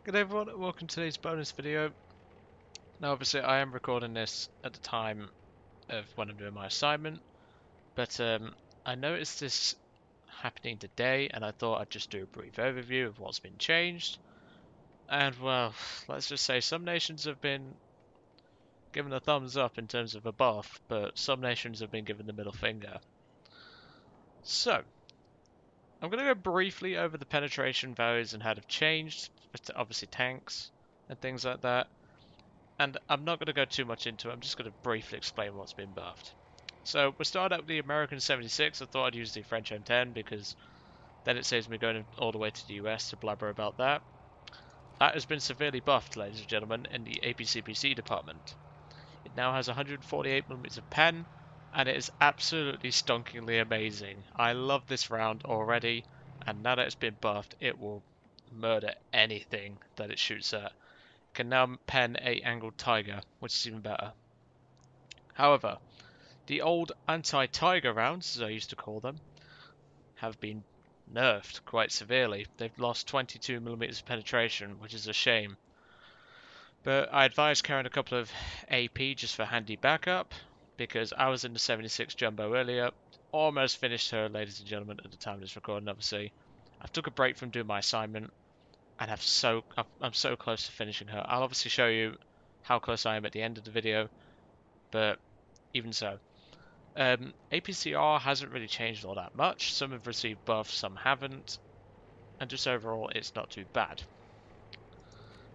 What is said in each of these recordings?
Good day everyone, and welcome to today's bonus video. Now obviously I am recording this at the time of when I'm doing my assignment, but I noticed this happening today and I thought I'd just do a brief overview of what's been changed. And well, let's just say some nations have been given a thumbs up in terms of a buff, but some nations have been given the middle finger. So, I'm going to go briefly over the penetration values and how they've changed, obviously tanks and things like that. And I'm not going to go too much into it, I'm just going to briefly explain what's been buffed. So we started out with the American 76, I thought I'd use the French M10 because then it saves me going all the way to the US to blabber about that. That has been severely buffed, ladies and gentlemen, in the APCPC department. It now has 148mm of pen, and it is absolutely stonkingly amazing. I love this round already, and now that it's been buffed, it will murder anything that it shoots at. Can now pen a angled tiger, which is even better. However, the old anti-tiger rounds, as I used to call them, have been nerfed quite severely. They've lost 22mm of penetration, which is a shame. But I advise carrying a couple of AP just for handy backup, because I was in the 76 Jumbo earlier, almost finished her, ladies and gentlemen, at the time of this recording, obviously. I took a break from doing my assignment, and I'm so close to finishing her. I'll obviously show you how close I am at the end of the video, but even so. APCR hasn't really changed all that much. Some have received buffs, some haven't, and just overall it's not too bad.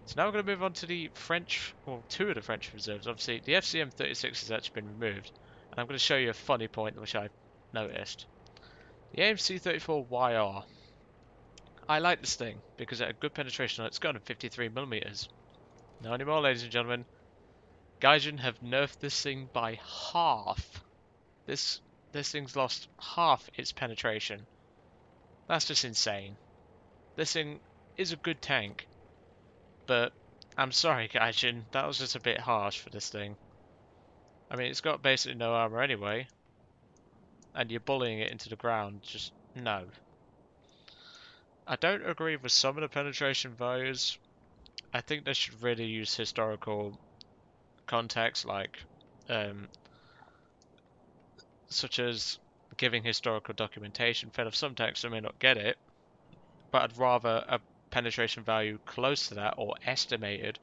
So now we're going to move on to the French, or two of the French reserves. Obviously the FCM 36 has actually been removed, and I'm going to show you a funny point which I noticed. The AMC 34YR. I like this thing because it had good penetration on it. It's got 53mm. Not anymore, ladies and gentlemen. Gaijin have nerfed this thing by half. This thing's lost half its penetration. That's just insane. This thing is a good tank, but I'm sorry, Gaijin, that was just a bit harsh for this thing. I mean, it's got basically no armor anyway, and you're bullying it into the ground. Just no. I don't agree with some of the penetration values. I think they should really use historical context, like such as giving historical documentation. Fair enough, some tanks I may not get it, but I'd rather a penetration value close to that or estimated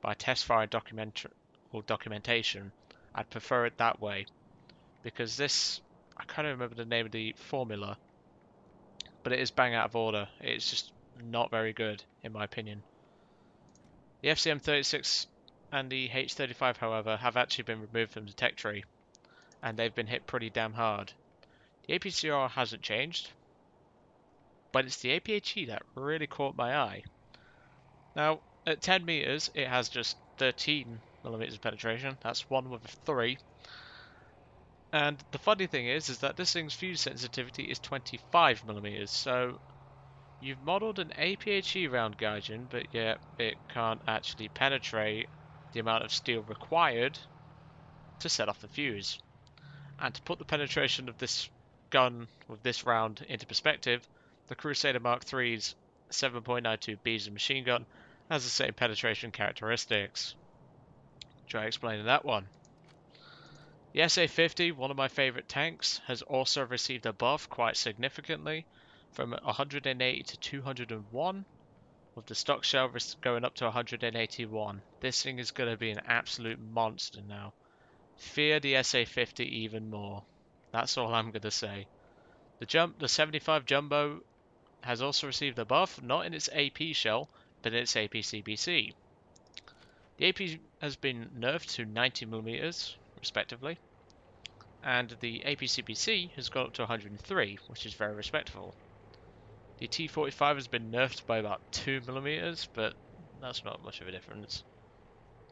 by test fire documentation. I'd prefer it that way because this, I can't remember the name of the formula, but it is bang out of order. It's just not very good in my opinion. The FCM 36 and the H35 however have actually been removed from the tech tree and they've been hit pretty damn hard. The APCR hasn't changed, but it's the APHE that really caught my eye. Now, at 10 meters, it has just 13mm of penetration. That's one with 3. And the funny thing is that this thing's fuse sensitivity is 25mm. So you've modelled an APHE round Gaijin, but yet it can't actually penetrate the amount of steel required to set off the fuse. And to put the penetration of this gun with this round into perspective, the Crusader Mark III's 7.92 Beezer machine gun has the same penetration characteristics. Try explaining that one. The SA-50, one of my favourite tanks, has also received a buff quite significantly from 180 to 201, with the stock shell going up to 181. This thing is going to be an absolute monster now. Fear the SA-50 even more. That's all I'm going to say. The 75 Jumbo has also received a buff, not in its AP shell, but in its APCBC. The AP has been nerfed to 90mm, respectively, and the APCBC has gone up to 103, which is very respectable. The T45 has been nerfed by about 2mm, but that's not much of a difference.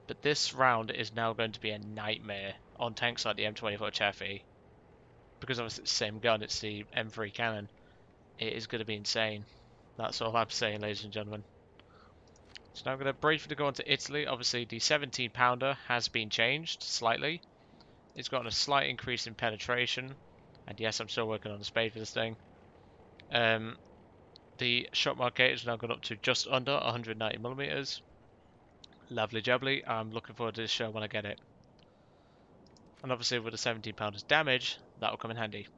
But this round is now going to be a nightmare on tanks like the M24 Chaffee, because obviously it's the same gun, it's the M3 cannon. It is going to be insane. That's all I'm saying, ladies and gentlemen. So now I'm going to briefly go on to Italy. Obviously, the 17 pounder has been changed slightly. It's gotten a slight increase in penetration. And yes, I'm still working on the spade for this thing. The shot mark gate has now gone up to just under 190mm. Lovely jubbly. I'm looking forward to this show when I get it. And obviously with the 17 pounders damage, that will come in handy.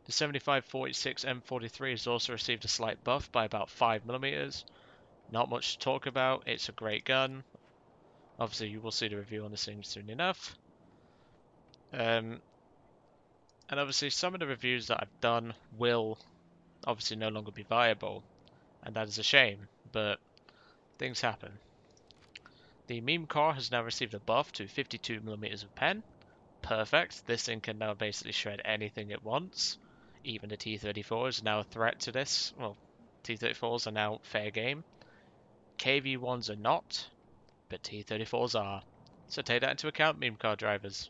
The 75-46 M43 has also received a slight buff by about 5mm. Not much to talk about, it's a great gun. Obviously you will see the review on this thing soon enough. And obviously some of the reviews that I've done will obviously no longer be viable. And that is a shame, but things happen. The meme car has now received a buff to 52mm of pen. Perfect. This thing can now basically shred anything it wants. Even the T-34 is now a threat to this. Well, T-34s are now fair game. KV-1s are not, but T-34s are. So take that into account, meme car drivers.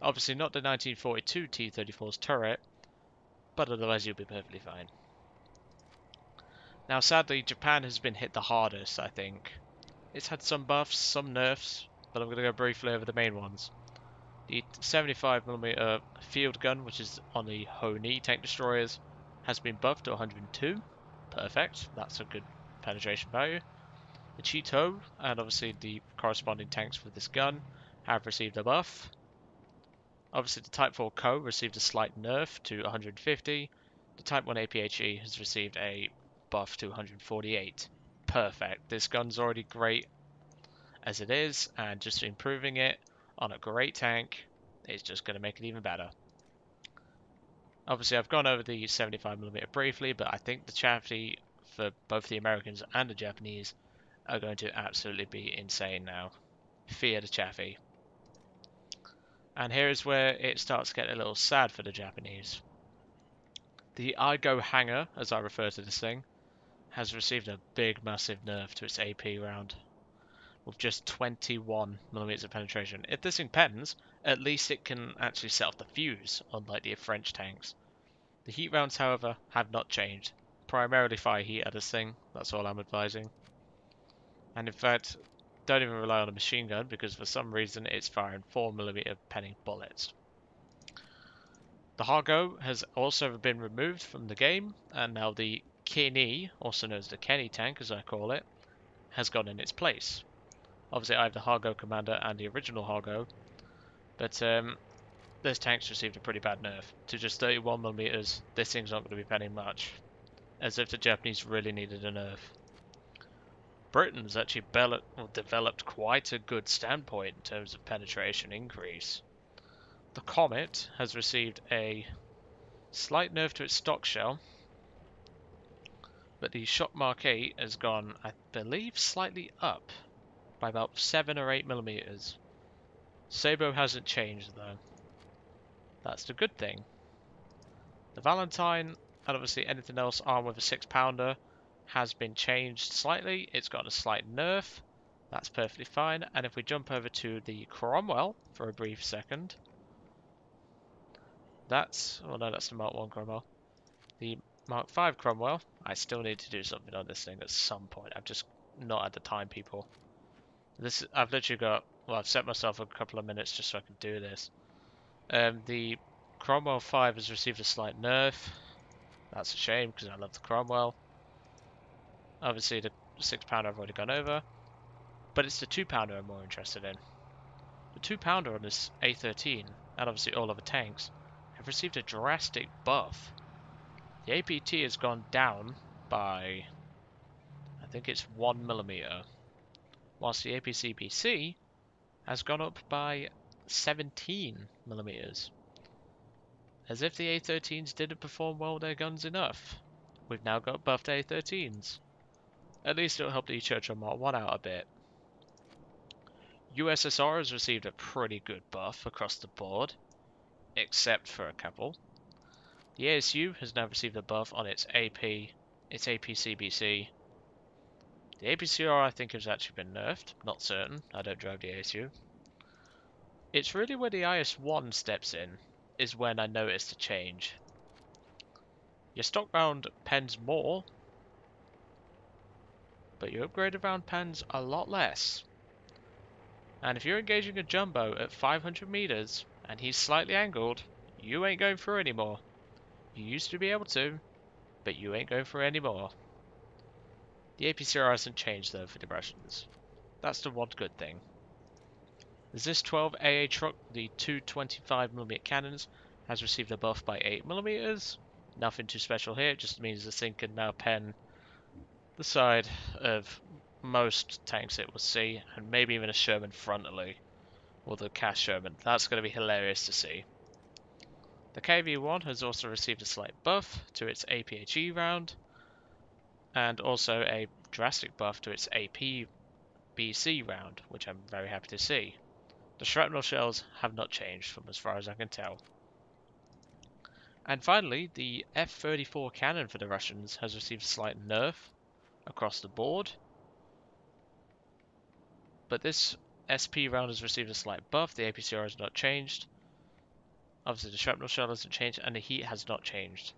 Obviously not the 1942 T-34's turret, but otherwise you'll be perfectly fine. Now sadly, Japan has been hit the hardest, I think. It's had some buffs, some nerfs, but I'm going to go briefly over the main ones. The 75mm field gun, which is on the Ho-Ni tank destroyers, has been buffed to 102. Perfect, that's a good penetration value. The Cheeto, and obviously the corresponding tanks for this gun, have received a buff. Obviously the Type 4 Co received a slight nerf to 150. The Type 1 APHE has received a buff to 148. Perfect, this gun's already great as it is, and just improving it on a great tank is just going to make it even better. Obviously I've gone over the 75mm briefly, but I think the Chaffee for both the Americans and the Japanese are going to absolutely be insane now. Fear the Chaffee. And here is where it starts getting a little sad for the Japanese. The Igo Hanger, as I refer to this thing, has received a big massive nerf to its AP round, with just 21mm of penetration. If this thing pens, at least it can actually set off the fuse, unlike the French tanks. The heat rounds, however, have not changed. Primarily fire heat at this thing, that's all I'm advising. And in fact, don't even rely on a machine gun, because for some reason it's firing 4mm penning bullets. The Hargo has also been removed from the game, and now the Kenny, also known as the Kenny tank as I call it, has gone in its place. Obviously I have the Hargo Commander and the original Hargo, but this tank's received a pretty bad nerf. To just 31mm, this thing's not going to be penning much. As if the Japanese really needed a nerf. Britain's actually developed quite a good standpoint in terms of penetration increase. The Comet has received a slight nerf to its stock shell, but the Shot Mark 8 has gone, I believe, slightly up by about 7 or 8mm. Sabo hasn't changed though. That's the good thing. The Valentine, and obviously anything else armed with a 6-pounder, has been changed slightly. It's got a slight nerf. That's perfectly fine. And if we jump over to the Cromwell for a brief second, that's the Mark 1 Cromwell. The Mark 5 Cromwell, I still need to do something on this thing at some point. I've just not had the time, people. I've literally got, well, I've set myself a couple of minutes just so I can do this. The Cromwell 5 has received a slight nerf. That's a shame because I love the Cromwell. Obviously the 6-pounder I've already gone over, but it's the 2-pounder I'm more interested in. The 2-pounder on this A13, and obviously all other tanks, have received a drastic buff. The APT has gone down by, I think it's 1mm, whilst the APC-PC has gone up by 17mm. As if the A13s didn't perform well with their guns enough. We've now got buffed A13s. At least it'll help the Churchill Mark 1 out a bit. USSR has received a pretty good buff across the board, except for a couple. The ASU has now received a buff on its AP, its APC-BC. The APCR I think has actually been nerfed, not certain, I don't drive the ASU. It's really where the IS-1 steps in, is when I noticed a change. Your stock round pens more, but your upgraded round pens a lot less. And if you're engaging a jumbo at 500 meters and he's slightly angled, you ain't going through anymore. You used to be able to, but you ain't going through any more. The APCR hasn't changed though for the Russians. That's the one good thing. There's this 12 AA truck, the two 25mm cannons, has received a buff by 8mm. Nothing too special here, it just means this thing can now pen the side of most tanks it will see, and maybe even a Sherman frontally, or the Cash Sherman. That's going to be hilarious to see. The KV-1 has also received a slight buff to its APHE round, and also a drastic buff to its APBC round, which I'm very happy to see. The shrapnel shells have not changed from as far as I can tell. And finally, the F-34 cannon for the Russians has received a slight nerf across the board. But this SP round has received a slight buff, the APCR has not changed. Obviously the shrapnel shell hasn't changed, and the heat has not changed.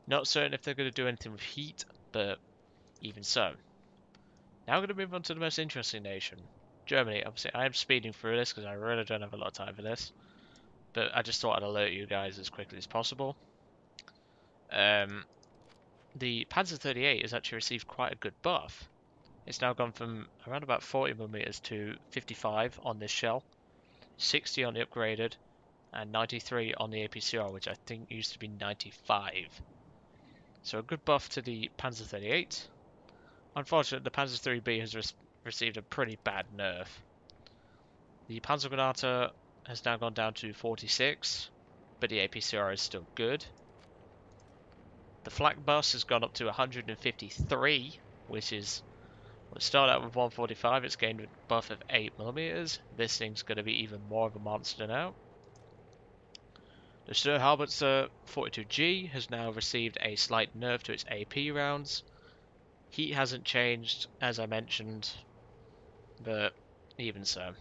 Not certain if they're going to do anything with heat, but even so. Now we're going to move on to the most interesting nation, Germany. Obviously I am speeding through this because I really don't have a lot of time for this. But I just thought I'd alert you guys as quickly as possible. The Panzer 38 has actually received quite a good buff. It's now gone from around about 40mm to 55 on this shell, 60 on the upgraded, and 93 on the APCR, which I think used to be 95. So a good buff to the Panzer 38. Unfortunately, the Panzer 3B has received a pretty bad nerf. The Panzergranate has now gone down to 46, but the APCR is still good. The flak bus has gone up to 153, which is, well, it started out with 145, it's gained a buff of 8mm. This thing's going to be even more of a monster now. The Sturmhaubitze 42G has now received a slight nerf to its AP rounds. Heat hasn't changed, as I mentioned, but even so.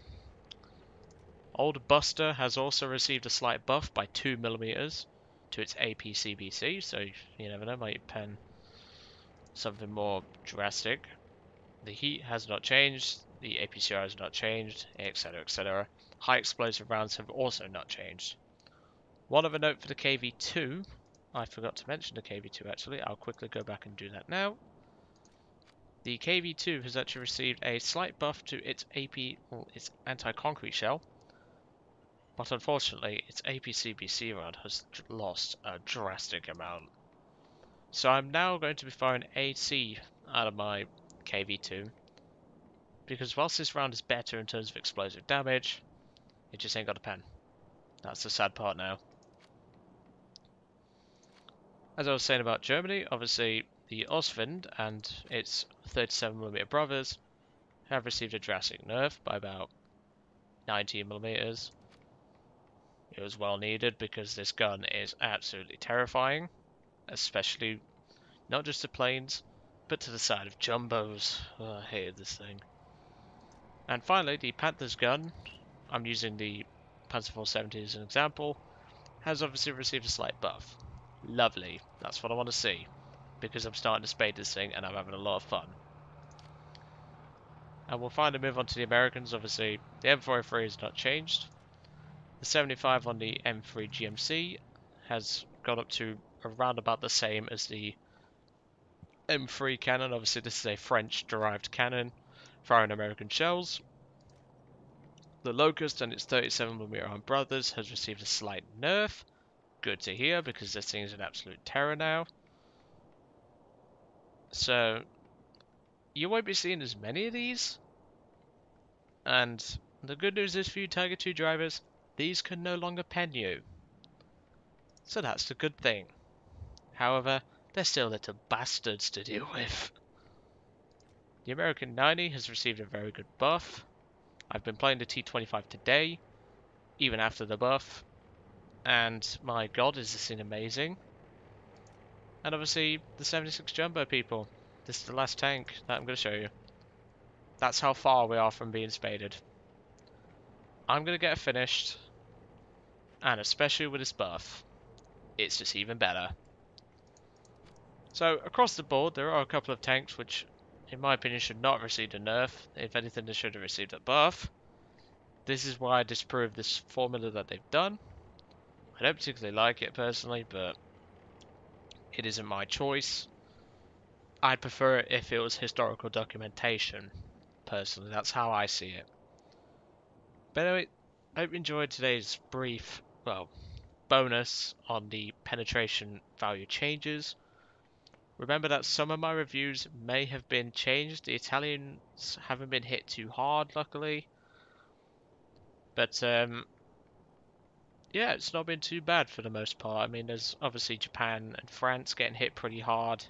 Old Buster has also received a slight buff by 2mm to its APCBC, so you never know, might pen something more drastic. The heat has not changed, the APCR has not changed, etc, etc. High explosive rounds have also not changed. One other note for the KV-2, I forgot to mention the KV-2 actually, I'll quickly go back and do that now. The KV-2 has actually received a slight buff to its its anti-concrete shell, but unfortunately its APCBC round has lost a drastic amount. So I'm now going to be firing AC out of my KV-2, because whilst this round is better in terms of explosive damage, it just ain't got a pen. That's the sad part now. As I was saying about Germany, obviously the Ostwind and its 37mm brothers have received a drastic nerf by about 19mm. It was well needed because this gun is absolutely terrifying, especially not just to planes, but to the side of jumbos. Oh, I hated this thing. And finally, the Panther's gun, I'm using the Panzer 470 as an example, has obviously received a slight buff. Lovely, that's what I want to see, because I'm starting to spade this thing and I'm having a lot of fun. And we'll finally move on to the Americans. Obviously, the M4A3 has not changed. The 75 on the M3 GMC has got up to around about the same as the M3 cannon. Obviously, this is a French-derived cannon firing American shells. The Locust and its 37mm armed brothers has received a slight nerf. Good to hear, because this thing is an absolute terror now. So, you won't be seeing as many of these. And the good news is for you Tiger 2 drivers, these can no longer pen you. So that's the good thing. However, they're still little bastards to deal with. The American 90 has received a very good buff. I've been playing the T25 today, even after the buff, and my god, is this thing amazing. And obviously, the 76 Jumbo people. This is the last tank that I'm going to show you. That's how far we are from being spaded. I'm going to get it finished, and especially with this buff, it's just even better. So, across the board, there are a couple of tanks which, in my opinion, should not have received a nerf. If anything, they should have received a buff. This is why I disprove this formula that they've done. I don't particularly like it personally, but It isn't my choice. I'd prefer it if it was historical documentation. Personally, that's how I see it. But anyway, I hope you enjoyed today's brief, well, bonus on the penetration value changes. Remember that some of my reviews may have been changed. The Italians haven't been hit too hard, luckily. But yeah, it's not been too bad for the most part. I mean, there's obviously Japan and France getting hit pretty hard.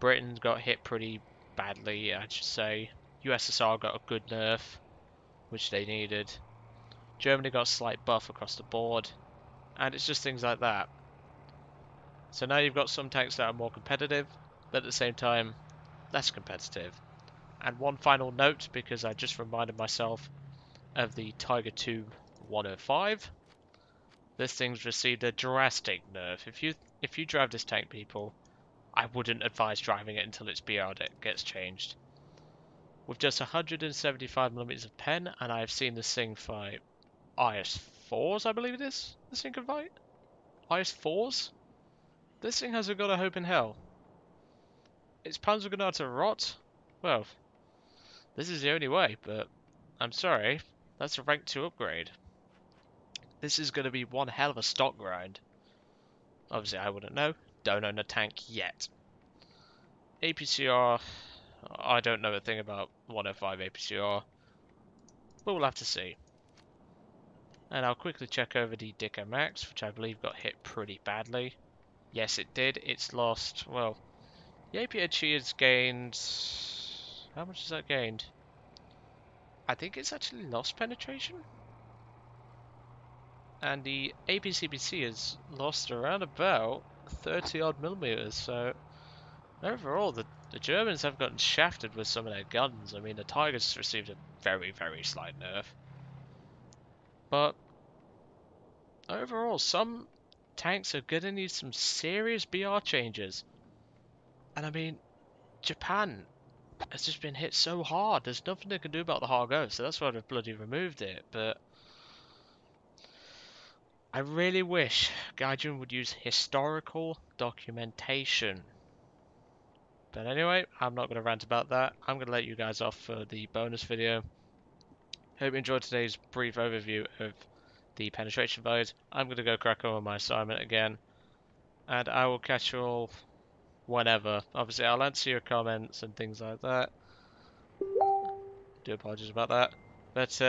Britain got hit pretty badly, I should say. USSR got a good nerf, which they needed. Germany got a slight buff across the board. And it's just things like that. So now you've got some tanks that are more competitive, but at the same time, less competitive. And one final note, because I just reminded myself of the Tiger II 105. This thing's received a drastic nerf. If you drive this tank, people, I wouldn't advise driving it until its BR gets changed. With just 175mm of pen, and I've seen this thing fight IS-4s, I believe it is. This thing can fight IS-4s. This thing hasn't got a hope in hell. Its Panzergranate rot? Well, this is the only way, but I'm sorry, that's a rank 2 upgrade. This is going to be one hell of a stock grind. Obviously, I wouldn't know. Don't own a tank yet. APCR, I don't know a thing about 105 APCR, but we'll have to see. And I'll quickly check over the Dicker Max, which I believe got hit pretty badly. Yes, it did. It's lost, well, the APHE has gained... How much has that gained? I think it's actually lost penetration? And the APCBC has lost around about 30 odd millimeters, so overall the Germans have gotten shafted with some of their guns. I mean, the Tigers received a very, very slight nerf. But overall, some tanks are going to need some serious BR changes. And I mean, Japan has just been hit so hard. There's nothing they can do about the Hargo, so that's why they've bloody removed it. But I really wish Gaijin would use historical documentation. But anyway, I'm not going to rant about that. I'm going to let you guys off for the bonus video. Hope you enjoyed today's brief overview of the penetration values. I'm going to go crack on with my assignment again. And I will catch you all whenever. Obviously, I'll answer your comments and things like that. Do apologize about that. But,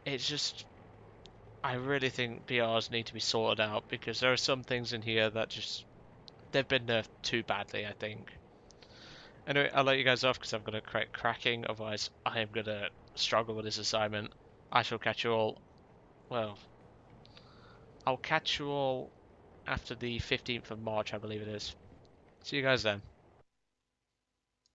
it's just... I really think BRs need to be sorted out because there are some things in here that just... They've been nerfed too badly, I think. Anyway, I'll let you guys off because I'm going to create cracking, otherwise I am going to struggle with this assignment. I shall catch you all, well, I'll catch you all after the 15th of March, I believe it is. See you guys then.